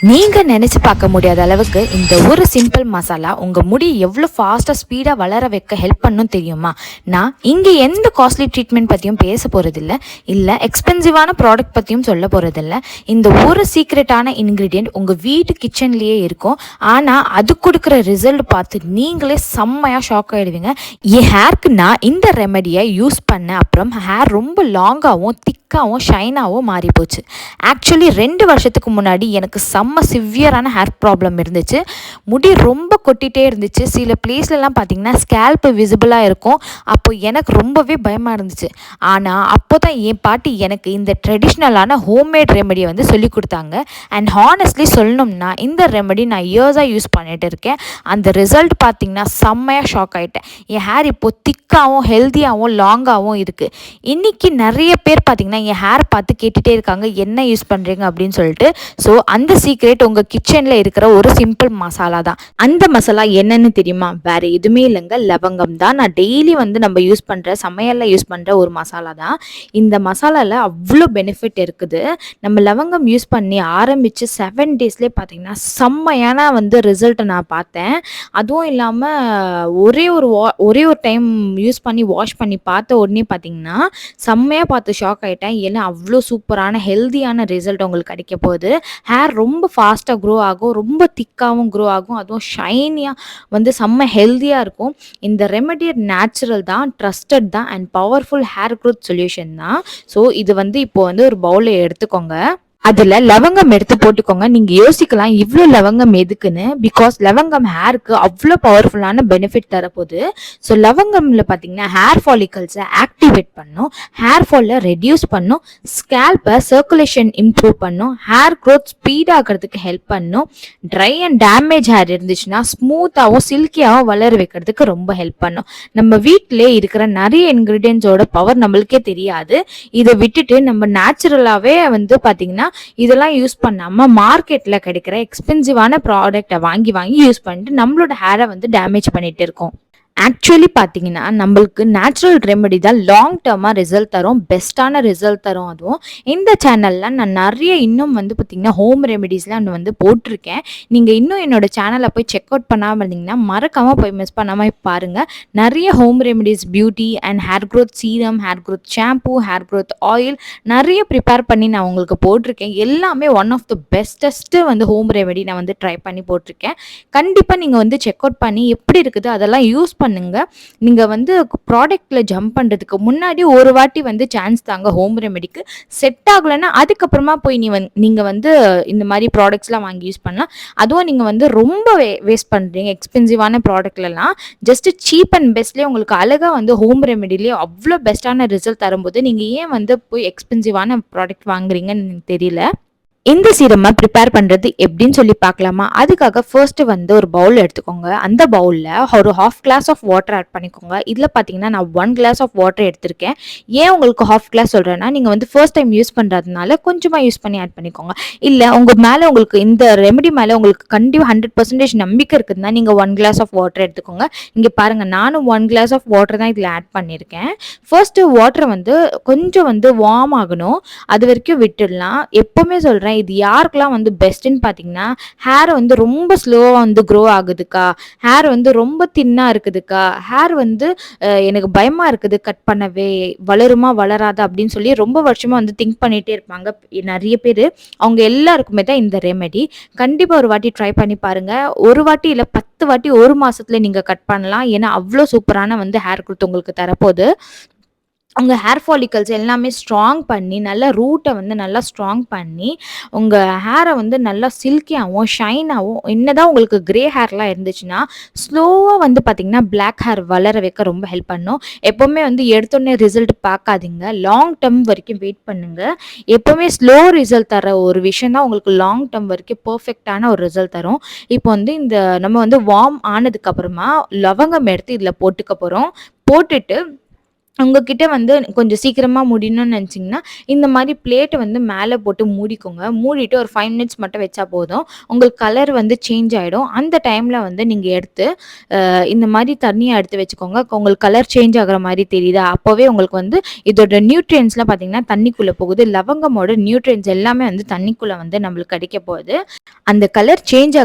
நீங்க நினைச்சு பார்க்க முடியாத அளவுக்கு இந்த ஒரு சிம்பிள் மசாலா உங்க முடி எவ்வளோ ஃபாஸ்ட்டாக ஸ்பீடாக வளர வைக்க ஹெல்ப் பண்ணும் தெரியுமா? நான் இங்கே எந்த காஸ்ட்லி ட்ரீட்மெண்ட் பற்றியும் பேச போகிறதில்ல, இல்லை எக்ஸ்பென்சிவான ப்ராடக்ட் பற்றியும் சொல்ல போகிறதில்ல. இந்த ஒரு சீக்ரெட்டான இன்க்ரீடியன்ட் உங்கள் வீட்டு கிச்சன்லேயே இருக்கும். ஆனால் அது கொடுக்குற ரிசல்ட் பார்த்து நீங்களே செம்மையாக ஷாக் ஆகிடுவீங்க. என் ஹேருக்கு நான் இந்த ரெமெடியை யூஸ் பண்ண அப்புறம் ஹேர் ரொம்ப லாங்காகவும் திக்காகவும் ஷைனாகவும் மாறி போச்சு. ஆக்சுவலி 2 வருஷத்துக்கு முன்னாடி எனக்கு சிவியரான ஹேர் ப்ராப்ளம் இருந்துச்சு. முடி ரொம்ப கொட்டிகிட்டே இருந்துச்சு. சில பிளேஸ்லலாம் பார்த்திங்கன்னா ஸ்கேல்ப்பு விசிபிளாக இருக்கும். அப்போ எனக்கு ரொம்பவே பயமாக இருந்துச்சு. ஆனால் அப்போ தான் என் பாட்டி எனக்கு இந்த ட்ரெடிஷ்னலான ஹோம்மேட் ரெமெடியை வந்து சொல்லி கொடுத்தாங்க. அண்ட் ஹானஸ்ட்லி சொல்லணும்னா இந்த ரெமெடி நான் இயர்ஸாக யூஸ் பண்ணிகிட்டு இருக்கேன். அந்த ரிசல்ட் பார்த்திங்கன்னா செம்மையாக ஷாக் ஆகிட்டேன். என் ஹேர் இப்போது திக்காகவும் ஹெல்த்தியாகவும் லாங்காகவும் இருக்குது. இன்றைக்கி நிறைய பேர் பார்த்திங்கன்னா என் ஹேர் பார்த்து கேட்டுகிட்டே இருக்காங்க, என்ன யூஸ் பண்ணுறீங்க அப்படின்னு சொல்லிட்டு. ஸோ அந்த சீக்ரெட் உங்கள் கிச்சனில் இருக்கிற ஒரு சிம்பிள் மசாலா தான். அந்த மசாலா என்னன்னு தெரியுமா? வேறு எதுவுமே இல்லைங்க, லவங்கம் தான். நான் டெய்லி வந்து நம்ம யூஸ் பண்ணுற சமையலில் யூஸ் பண்ணுற ஒரு மசாலா தான். இந்த மசாலாவில் அவ்வளோ பெனிஃபிட் இருக்குது. நம்ம லவங்கம் யூஸ் பண்ணி ஆரம்பித்து 7 டேஸ்லேயே பார்த்திங்கன்னா செம்மையான வந்து ரிசல்ட்டை நான் பார்த்தேன். அதுவும் இல்லாமல் ஒரே ஒரு டைம் யூஸ் பண்ணி வாஷ் பண்ணி பார்த்த உடனே பார்த்திங்கன்னா செம்மையாக பார்த்து ஷாக் ஆகிட்டேன். ஏன்னா அவ்வளோ சூப்பரான ஹெல்த்தியான ரிசல்ட் உங்களுக்கு கிடைக்க போகுது. ஹேர் ரொம்ப ஃபாஸ்ட்டாக க்ரோ ஆகும், ரொம்ப திக்காகவும் க்ரோ ஆகும், அதுவும் ஷைனியாக வந்து செம்ம ஹெல்த்தியாக இருக்கும். இந்த ரெமெடி நேச்சுரல் தான், ட்ரஸ்டட் தான் and powerful hair growth solution தான். ஸோ இது வந்து இப்போ வந்து ஒரு பவுலில் எடுத்துக்கோங்க. அதில் லவங்கம் எடுத்து போட்டுக்கோங்க. நீங்கள் யோசிக்கலாம் இவ்வளோ லவங்கம் எதுக்குன்னு. பிகாஸ் லவங்கம் ஹேருக்கு அவ்வளோ பவர்ஃபுல்லான பெனிஃபிட் தரப்போகுது. ஸோ லவங்கமில் பார்த்தீங்கன்னா ஹேர் ஃபாலிகல்ஸை ஆக்டிவேட் பண்ணும், ஹேர் ஃபாலை ரெடியூஸ் பண்ணும், ஸ்கேல்பை சர்க்குலேஷன் இம்ப்ரூவ் பண்ணும், ஹேர் க்ரோத் ஸ்பீடாகிறதுக்கு ஹெல்ப் பண்ணும், ட்ரை அண்ட் டேமேஜ் ஹேர் இருந்துச்சுன்னா ஸ்மூத்தாகவும் சில்கியாகவும் வளர வைக்கிறதுக்கு ரொம்ப ஹெல்ப் பண்ணும். நம்ம வீட்டிலே இருக்கிற நிறைய இன்க்ரீடியன்ஸோட பவர் நம்மளுக்கே தெரியாது. இதை விட்டுட்டு நம்ம நேச்சுரலாகவே வந்து பார்த்திங்கன்னா இதெல்லாம் யூஸ் பண்ணாமல் மார்க்கெட்டில் கிடைக்கிற எக்ஸ்பென்சிவான ப்ராடக்டை வாங்கி யூஸ் பண்ணிட்டு நம்மளோட ஹேரை வந்து டேமேஜ் பண்ணிகிட்டு இருக்கோம். ஆக்சுவலி பார்த்தீங்கன்னா நம்மளுக்கு நேச்சுரல் ரெமெடி தான் லாங் டேர்மாக ரிசல்ட் தரும், பெஸ்ட்டான ரிசல்ட் தரும். அதுவும் இந்த சேனலில் நான் நிறைய இன்னும் வந்து பார்த்திங்கன்னா ஹோம் ரெமெடிஸ்லாம் வந்து போட்டிருக்கேன். நீங்கள் இன்னும் என்னோடய சேனலை போய் செக் அவுட் பண்ணாமல் இருந்தீங்கன்னா மறக்காமல் போய் மிஸ் பண்ணாமல் பாருங்கள். நிறைய home remedies, beauty and hair growth serum, hair growth shampoo, hair growth oil நிறைய ப்ரிப்பேர் பண்ணி நான் உங்களுக்கு போட்டிருக்கேன். எல்லாமே ஒன் ஆஃப் த பெஸ்டஸ்ட்டு வந்து ஹோம் ரெமெடி நான் வந்து ட்ரை பண்ணி போட்டிருக்கேன். கண்டிப்பாக நீங்கள் வந்து செக் அவுட் பண்ணி எப்படி இருக்குது அதெல்லாம் யூஸ் பண்ணுங்க. நீங்க வந்து ப்ராடக்ட்ல ஜம்ப் பண்றதுக்கு முன்னாடி ஒரு வாட்டி வந்து சான்ஸ் தாங்க. ஹோம் ரெமெடிக்கு செட் ஆகலைன்னா அதுக்கப்புறமா போய் நீங்க வந்து இந்த மாதிரி ப்ராடக்ட்ஸ்லாம் வாங்கி யூஸ் பண்ணலாம். அதுவும் நீங்க வந்து ரொம்ப வேஸ்ட் பண்றீங்க எக்ஸ்பென்சிவான ப்ராடக்ட்லாம். ஜஸ்ட் சீப் அண்ட் பெஸ்ட்லேயே உங்களுக்கு அழகாக வந்து ஹோம் ரெமெடிலேயே அவ்வளோ பெஸ்ட்டான ரிசல்ட் தரும்போது நீங்கள் ஏன் வந்து போய் எக்ஸ்பென்சிவான ப்ராடக்ட் வாங்குறீங்கன்னு எனக்கு தெரியல. இந்த சீரமை ப்ரிப்பேர் பண்ணுறது எப்படின்னு சொல்லி பார்க்கலாமா? அதுக்காக ஃபர்ஸ்ட்டு வந்து ஒரு பவுல் எடுத்துக்கோங்க. அந்த பவுலில் ஒரு 1/2 கிளாஸ் ஆஃப் வாட்டர் ஆட் பண்ணிக்கோங்க. இதில் பார்த்தீங்கன்னா நான் 1 கிளாஸ் ஆஃப் வாட்டர் எடுத்திருக்கேன். ஏன் உங்களுக்கு 1/2 கிளாஸ் சொல்கிறேன்னா, நீங்கள் வந்து ஃபர்ஸ்ட் டைம் யூஸ் பண்ணுறதுனால கொஞ்சமாக யூஸ் பண்ணி ஆட் பண்ணிக்கோங்க. இல்லை உங்கள் மேலே உங்களுக்கு இந்த ரெமெடி மேலே உங்களுக்கு கண்டிப்பாக 100% நம்பிக்கை இருக்குதுன்னா நீங்கள் 1 கிளாஸ் ஆஃப் வாட்டர் எடுத்துக்கோங்க. இங்கே பாருங்கள், நானும் 1 கிளாஸ் ஆஃப் வாட்டர் தான் இதில் ஆட் பண்ணியிருக்கேன். ஃபர்ஸ்ட்டு வாட்டரை வந்து கொஞ்சம் வந்து வார்ம் ஆகணும், அது வரைக்கும் விட்டுடலாம். எப்போவுமே சொல்கிறேன், இது யாருக்கெல்லாம் வந்து பெஸ்ட்டுன்னு பார்த்தீங்கன்னா, ஹேர் வந்து ரொம்ப ஸ்லோவாக வந்து க்ரோ ஆகுதுக்கா, ஹேர் வந்து ரொம்ப தின்னாக இருக்குதுக்கா, ஹேர் வந்து எனக்கு பயமாக இருக்குது கட் பண்ணவே, வளருமா வளராதா அப்படின்னு சொல்லி ரொம்ப வருஷமாக வந்து திங்க் பண்ணிகிட்டே இருப்பாங்க நிறைய பேர். அவங்க எல்லாருக்குமே தான் இந்த ரெமெடி. கண்டிப்பாக ஒரு வாட்டி ட்ரை பண்ணி பாருங்கள். ஒரு வாட்டி இல்லை 10 வாட்டி ஒரு மாதத்துல நீங்கள் கட் பண்ணலாம். ஏன்னா அவ்வளோ சூப்பரான வந்து ஹேர் க்ரோத் உங்களுக்கு தரப்போகுது. உங்கள் ஹேர் ஃபாலிகல்ஸ் எல்லாமே ஸ்ட்ராங் பண்ணி நல்லா ரூட்டை வந்து நல்லா ஸ்ட்ராங் பண்ணி உங்கள் ஹேரை வந்து நல்லா சில்கியாகவும் ஷைனாகவும், என்னதான் உங்களுக்கு க்ரே ஹேர்லாம் இருந்துச்சுன்னா ஸ்லோவாக வந்து பார்த்திங்கன்னா பிளாக் ஹேர் வளர வைக்க ரொம்ப ஹெல்ப் பண்ணும். எப்போவுமே வந்து எடுத்தோடனே ரிசல்ட் பார்க்காதீங்க, லாங் டேர்ம் வரைக்கும் வெயிட் பண்ணுங்கள். எப்போவுமே ஸ்லோ ரிசல்ட் தர ஒரு விஷயம் தான் உங்களுக்கு லாங் டேர்ம் வரைக்கும் பர்ஃபெக்டான ஒரு ரிசல்ட் தரும். இப்போ வந்து இந்த நம்ம வந்து வார்ம் ஆனதுக்கப்புறமா லவங்கம் எடுத்து இதில் போட்டுக்க போகிறோம். போட்டுட்டு உங்ககிட்ட வந்து கொஞ்சம் சீக்கிரமா முடியணும்னு நினச்சிங்கன்னா, இந்த மாரி பிளேட்ட வந்து மேல போட்டு மூடிக்கோங்க. மூடிட்டு ஒரு 5 மினிட்ஸ் மட்டும் வச்சா போதும். உங்களுக்கு கலர் வந்து சேஞ்ச் ஆயிடும். அந்த டைம்ல வந்து நீங்க எடுத்து இந்த மாரி தண்ணிய எடுத்து வச்சுக்கோங்க. உங்களுக்கு கலர் சேஞ்ச் ஆகுற மாரி தெரியுதா? அப்பவே உங்களுக்கு வந்து இதோட நியூட்ரியன்ட்ஸ்லாம் பார்த்தீங்கன்னா, தண்ணிக்குள்ள போகுது. லவங்கமோட நியூட்ரியன்ட்ஸ் எல்லாமே வந்து தண்ணிக்குள்ள வந்து நம்மளுக்கு கிடைக்க போகுது. அந்த கலர் சேஞ்ச்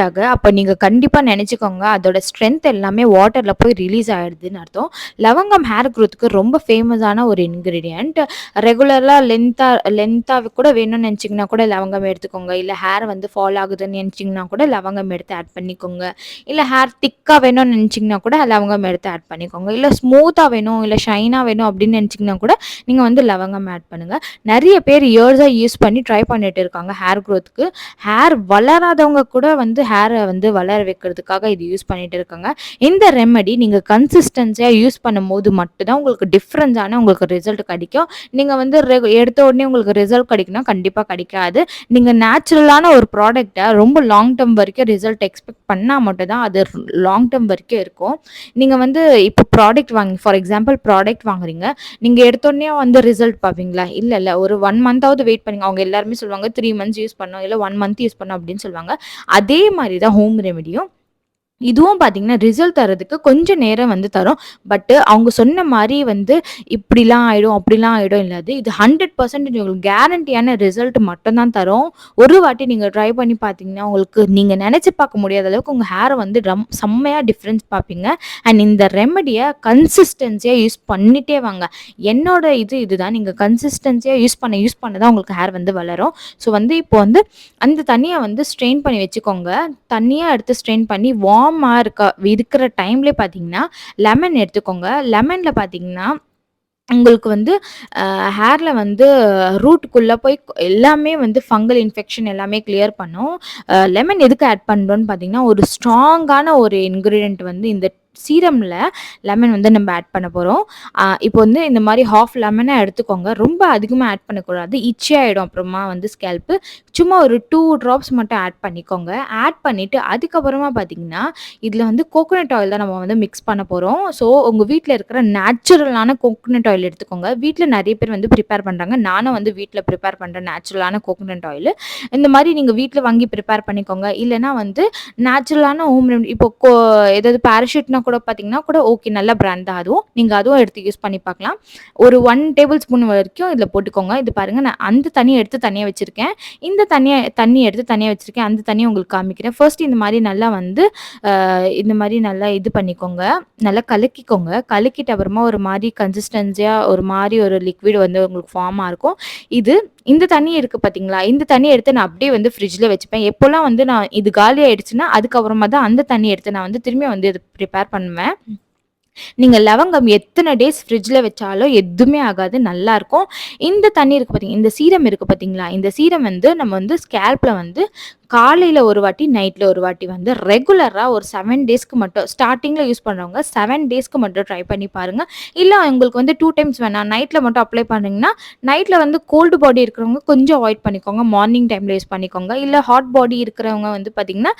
ஆக அப்ப நீங்க கண்டிப்பா நெனச்சுக்கோங்க, அதோட ஸ்ட்ரென்த் எல்லாமே வாட்டர்ல போய் ரிலீஸ் ஆயிடுதுன்னு அர்த்தம். லவங்கம் ஹேர் குரோத்துக்கு ரொம்ப ஃபேமஸான ஒரு இன்கிரீடியன்ட். ரெகுலரா லென்த்தா கூட வேணும்னு நெனச்சீங்கன்னா கூட லவங்கம் எடுத்துக்கோங்க. இல்ல ஹேர் வந்து ஃபால் ஆகுதுன்னு நெனச்சீங்கன்னா கூட லவங்கம் எடுத்து ஆட் பண்ணிக்கோங்க. இல்ல ஹேர் திக்கா வேணும்னு நெனச்சீங்கன்னா கூட லவங்கம் எடுத்து ஆட் பண்ணிக்கோங்க. இல்ல ஸ்மூத்தா வேணும், இல்ல ஷைனா வேணும் அப்படின்னு நெனச்சீங்கன்னா கூட நீங்க வந்து லவங்கம் ஆட் பண்ணுங்க. நெறைய பேர் இயர்ஸா யூஸ் பண்ணி ட்ரை பண்ணிட்டு இருக்காங்க ஹேர் குரோத்துக்கு. ஹேர் வளராதவங்க கூட வந்து ஹேர வந்து வளர வைக்கிறதுக்காக இது யூஸ் பண்ணிட்டு இருக்காங்க. இந்த ரெமெடி நீங்க கன்சிஸ்டன்சியா யூஸ் பண்ணும்போது மட்டும் தான் உங்களுக்கு டிஃபரன்ஸான உங்களுக்கு ரிசல்ட் கிடைக்கும். நீங்க வந்து எடுத்த உடனே உங்களுக்கு ரிசல்ட் கிடைக்கும்னா கண்டிப்பா கிடைக்காது. நீங்க நேச்சுரலான ஒரு ப்ராடக்ட்ட ரொம்ப லாங் டர்ம் வரைக்கும் ரிசல்ட் எக்ஸ்பெக்ட் பண்ணா மட்டும் தான் அது லாங் டர்ம் வரைக்கும் இருக்கும். நீங்க வந்து இப்போ ப்ராடக்ட் ஃபார் எக்ஸாம்பிள் ப்ராடக்ட் வாங்குறீங்க. நீங்க எடுத்தோனே வந்து ரிசல்ட் பார்ப்பீங்களா? இல்ல. ஒரு 1 மந்த்தாவது வெயிட் பண்ணுங்க. அவங்க எல்லாருமே சொல்லுவாங்க 3 மந்த்ஸ் யூஸ் பண்ணணும், இல்ல 1 மந்த் யூஸ் பண்ணணும் அப்படின்னு சொல்லுவாங்க. அதே மாரி தான் ஹோம் ரெமெடியும். இதுவும் பார்த்தீங்கன்னா, ரிசல்ட் தர்றதுக்கு கொஞ்சம் நேரம் வந்து தரும். அவங்க சொன்ன மாரி வந்து இப்படிலாம் ஆயிடும், அப்படிலாம் ஆயிடும் இல்ல அது. இது 100% உங்களுக்கு கேரண்டியான ரிசல்ட் மட்டும் தான் தரும். ஒரு வாட்டி நீங்க ட்ரை பண்ணி பார்த்தீங்கன்னா, உங்களுக்கு நீங்க நெனச்சு பார்க்க முடியாத அளவுக்கு உங்க ஹேர வந்து செம்மையா டிஃபரன்ஸ் பார்ப்பீங்க. அண்ட் இந்த ரெமெடிய கன்சிஸ்டன்சியா யூஸ் பண்ணிட்டே வாங்க. என்னோட இதுதான். நீங்க கன்சிஸ்டன்சியா யூஸ் பண்ண தான் உங்களுக்கு ஹேர் வந்து வளரும். ஸோ வந்து இப்போ வந்து அந்த தண்ணிய வந்து ஸ்ட்ரெயின் பண்ணி வச்சுக்கோங்க. தண்ணியா எடுத்து ஸ்ட்ரெயின் பண்ணி வார்மா இருக்கிற டைம்லயே பார்த்தீங்கன்னா, லெமன் எடுத்துக்கோங்க. லெமன்ல பார்த்தீங்கன்னா, உங்களுக்கு வந்து ஹேர்ல வந்து ரூட்டுக்குள்ள போய் எல்லாமே வந்து ஃபங்கல் இன்ஃபெக்ஷன் எல்லாமே கிளியர் பண்ணும். லெமன் எதுக்கு ஆட் பண்றோம்னு பார்த்தீங்கன்னா, ஒரு ஸ்ட்ராங்கான ஒரு இன்கிரீடியன்ட் வந்து இந்த சீரம்ல லெமன் வந்து நம்ம ஆட் பண்ண போறோம். இப்போ வந்து இந்த மாரி ஹாஃப் லெமனா எடுத்துக்கோங்க. ரொம்ப அதிகமா ஆட் பண்ணக்கூடாது. இட்சி ஆயிடும் அப்புறமா வந்து ஸ்கேல்ப். சும்மா ஒரு 2 ட்ராப்ஸ் மட்டும் ஆட் பண்ணிக்கோங்க. ஆட் பண்ணிட்டு அதுக்கப்புறமா பார்த்தீங்கன்னா, இதில வந்து கோகோனட் ஆயில் தான் நம்ம வந்து மிக்ஸ் பண்ண போறோம். ஸோ உங்க வீட்ல இருக்கிற நேச்சுரலான கோகோனட் ஆயில் எடுத்துக்கோங்க. வீட்ல நெறைய பேர் வந்து ப்ரிப்பேர் பண்றாங்க. நானும் வந்து வீட்ல ப்ரிப்பேர் பண்றேன் நேச்சுரலான கோகோனட் ஆயில். இந்த மாரி நீங்க வீட்ல வாங்கி ப்ரிப்பேர் பண்ணிக்கோங்க. இல்லன்னா வந்து நேச்சுரலான ஹோம் ரெமெடி இப்போ ஏதாவது பாராசூட்னா கூட பார்த்தீங்கன்னா கூட ஓகே நல்ல பிராண்ட் தான் அதுவும். நீங்க அதுவும் எடுத்து யூஸ் பண்ணி பார்க்கலாம். ஒரு 1 டேபிள் ஸ்பூன் வரைக்கும் இதில போட்டுக்கோங்க. இது பாருங்க நான் அந்த தண்ணிய எடுத்து தனியா வச்சிருக்கேன். இந்த தண்ணி எடுத்து தனியா வச்சிருக்கேன். அந்த தண்ணிய உங்களுக்கு காமிக்கிறேன். ஃபர்ஸ்ட் இந்த மாரி நல்லா வந்து இந்த மாரி நல்லா இது பண்ணிக்கோங்க. நல்லா கலக்கிக்கோங்க. கலக்கிட்ட அப்புறமா ஒரு மாரி கன்சிஸ்டன்சியா ஒரு மாரி ஒரு லிக்விட் வந்து உங்களுக்கு ஃபார்மா இருக்கும். இந்த தண்ணி இருக்கு பார்த்தீங்களா? இந்த தண்ணிய எடுத்து நான் அப்படியே வந்து ஃப்ரிட்ஜ்ல வச்சுப்பேன். எப்போலாம் வந்து நான் இது காலி ஆயிடுச்சுன்னா, அதுக்கப்புறமா தான் அந்த தண்ணிய எடுத்து நான் வந்து திரும்பியும் வந்து இத ப்ரிப்பேர் பண்ணுவேன். நீங்க லவங்கம் எத்தனை டேஸ் ஃப்ரிட்ஜ்ல வச்சாலும் எதுவுமே ஆகாது. நல்லாருக்கும். இந்த தண்ணி இருக்கு பார்த்தீங்க இந்த சீரம் இருக்கு பார்த்தீங்களா? இந்த சீரம் வந்து நம்ம வந்து ஸ்கேல்ப்ல வந்து காலையில ஒரு வாட்டி, நைட்ல ஒரு வாட்டி வந்து ரெகுலரா ஒரு 7 டேஸ்க்கு மட்டும் ஸ்டார்ட்டிங்ல யூஸ் பண்றவங்க 7 டேஸ்க்கு மட்டும் ட்ரை பண்ணி பாருங்க. இல்ல உங்களுக்கு வந்து 2 டைம்ஸ் வேணாம். நைட்ல மட்டும் அப்ளை பண்ணீங்கன்னா, நைட்ல வந்து கோல்டு பாடி இருக்கிறவங்க கொஞ்சம் அவாய்ட் பண்ணிக்கோங்க. மார்னிங் டைம்ல யூஸ் பண்ணிக்கோங்க. இல்ல ஹாட் பாடி இருக்கிறவங்க வந்து பார்த்தீங்கன்னா,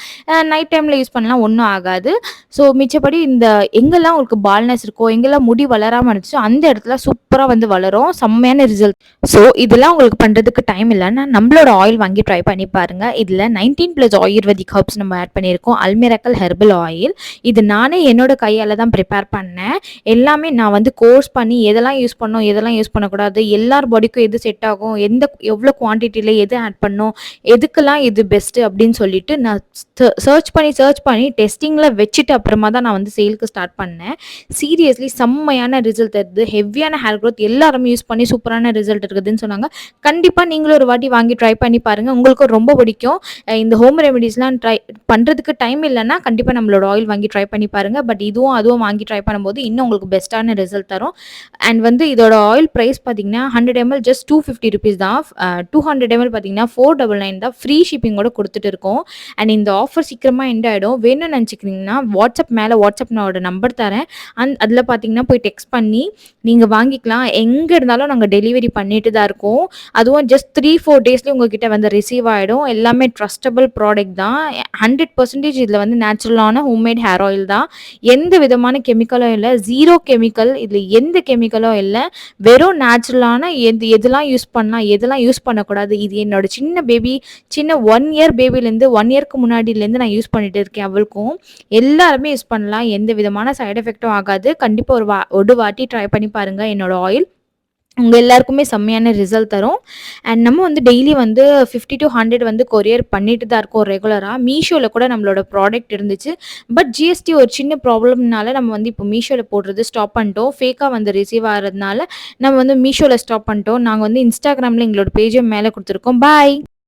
நைட் டைம்ல யூஸ் பண்ணலாம் ஒண்ணும் ஆகாது. ஸோ மிச்சப்படி இந்த எங்கெல்லாம் உங்களுக்கு பால்னஸ் இருக்கோ, எங்கெல்லாம் முடி வளராம இருந்துச்சோ, அந்த இடத்துல சூப்பரா வந்து வளரும். செம்மையான ரிசல்ட். ஸோ இதெல்லாம் உங்களுக்கு பண்றதுக்கு டைம் இல்லன்னா, நம்மளோட ஆயில் வாங்கி ட்ரை பண்ணி பாருங்க. இதுல 19+ ஆயுர்வேதிக் ஹெர்ப்ஸ் நம்ம ஆட் பண்ணியிருக்கோம். அல்மிராக்கல் ஹெர்பல் ஆயில். இது நானே என்னோட கையால தான் ப்ரிப்பேர் பண்ணேன். எல்லாமே நான் வந்து கோர்ஸ் பண்ணி எதெல்லாம் யூஸ் பண்ணணும், எதெல்லாம் யூஸ் பண்ணக்கூடாது, எல்லார் பாடிக்கும் எது செட் ஆகும், எவ்வளோ குவான்டிட்டில எது ஆட் பண்ணணும், எதுக்கெல்லாம் இது பெஸ்ட் அப்படின்னு சொல்லிட்டு நான் சர்ச் பண்ணி டெஸ்டிங்ல வச்சுட்டு அப்புறமா தான் நான் வந்து சேலுக்கு ஸ்டார்ட் பண்ணேன். சீரியஸ்லி செம்மையான ரிசல்ட் தருது. ஹெவியான ஹேர் க்ரோத் எல்லாருமே யூஸ் பண்ணி சூப்பரான ரிசல்ட் இருக்குதுன்னு சொன்னாங்க. கண்டிப்பா நீங்களும் ஒரு வாட்டி வாங்கி ட்ரை பண்ணி பாருங்க. உங்களுக்கும் ரொம்ப பிடிக்கும். இந்த ஹோம் ரெமெடிஸ்லாம் ட்ரை பண்றதுக்கு டைம் இல்லைன்னா கண்டிப்பா நம்மளோட ஆயில் வாங்கி ட்ரை பண்ணி பாருங்க. பட் இதுவும் அதுவும் வாங்கி ட்ரை பண்ணும்போது இன்னும் உங்களுக்கு பெஸ்ட்டான ரிசல்ட் தரும். அண்ட் வந்து இதோட ஆயில் பிரைஸ் பார்த்தீங்கன்னா 100 ml ஜஸ்ட் 250 ருபீஸ் தான். 200 ml பார்த்தீங்கன்னா 499 தான். ஃப்ரீ ஷிப்பிங்கோட கொடுத்துட்டு இருக்கோம். அண்ட் இந்த ஆஃபர் சீக்கிரமா எண்ட் ஆயிடும். வேணும்னு நினச்சிக்கிறீங்கன்னா வாட்ஸ்அப்போட நம்பர் தரேன். அதில் பார்த்தீங்கன்னா போய் டெக்ஸ்ட் பண்ணி நீங்கள் வாங்கிக்கலாம். எங்கே இருந்தாலும் நாங்கள் டெலிவரி பண்ணிட்டு தான் இருக்கோம். அதுவும் ஜஸ்ட் 3-4 டேஸ்லேயே உங்ககிட்ட வந்து ரிசீவ் ஆகிடும். எல்லாமே ட்ரஸ்ட் ட்ரஸ்டபிள் ப்ராடக்ட் தான். 100% இதில் வந்து நேச்சுரலான ஹோம்மேட் ஹேர் ஆயில் தான். எந்த விதமான கெமிக்கலும் இல்லை, ஜீரோ கெமிக்கல். இதில் எந்த கெமிக்கலும் இல்லை. வெறும் நேச்சுரலான எதெல்லாம் யூஸ் பண்ணலாம், எதெல்லாம் யூஸ் பண்ணக்கூடாது. இது என்னோட சின்ன பேபி, சின்ன 1 இயர் பேபிலேருந்து 1 இயர்க்கு முன்னாடிலேருந்து நான் யூஸ் பண்ணிட்டு இருக்கேன். அவளுக்கும் எல்லாருமே யூஸ் பண்ணலாம். எந்த விதமான சைடு எஃபெக்ட்டும் ஆகாது. கண்டிப்பாக ஒரு வாட்டி ட்ரை பண்ணி பாருங்கள் என்னோட ஆயில். உங்கள் எல்லாருக்குமே செம்மையான ரிசல்ட் தரும். அண்ட் நம்ம வந்து டெய்லி வந்து 50 to 100 வந்து கொரியர் பண்ணிட்டு தான் இருக்கோம் ரெகுலராக. மீஷோவில் கூட நம்மளோட ப்ராடக்ட் இருந்துச்சு. பட் ஜிஎஸ்டி ஒரு சின்ன ப்ராப்ளம்னால நம்ம வந்து இப்போ மீஷோவில் போடுறது ஸ்டாப் பண்ணிட்டோம். ஃபேக்காக வந்து ரிசீவ் ஆகிறதுனால நம்ம வந்து மீஷோவில் ஸ்டாப் பண்ணிட்டோம். நாங்கள் வந்து இன்ஸ்டாகிராமில் எங்களோட பேஜை மேலே கொடுத்துருக்கோம். பாய்.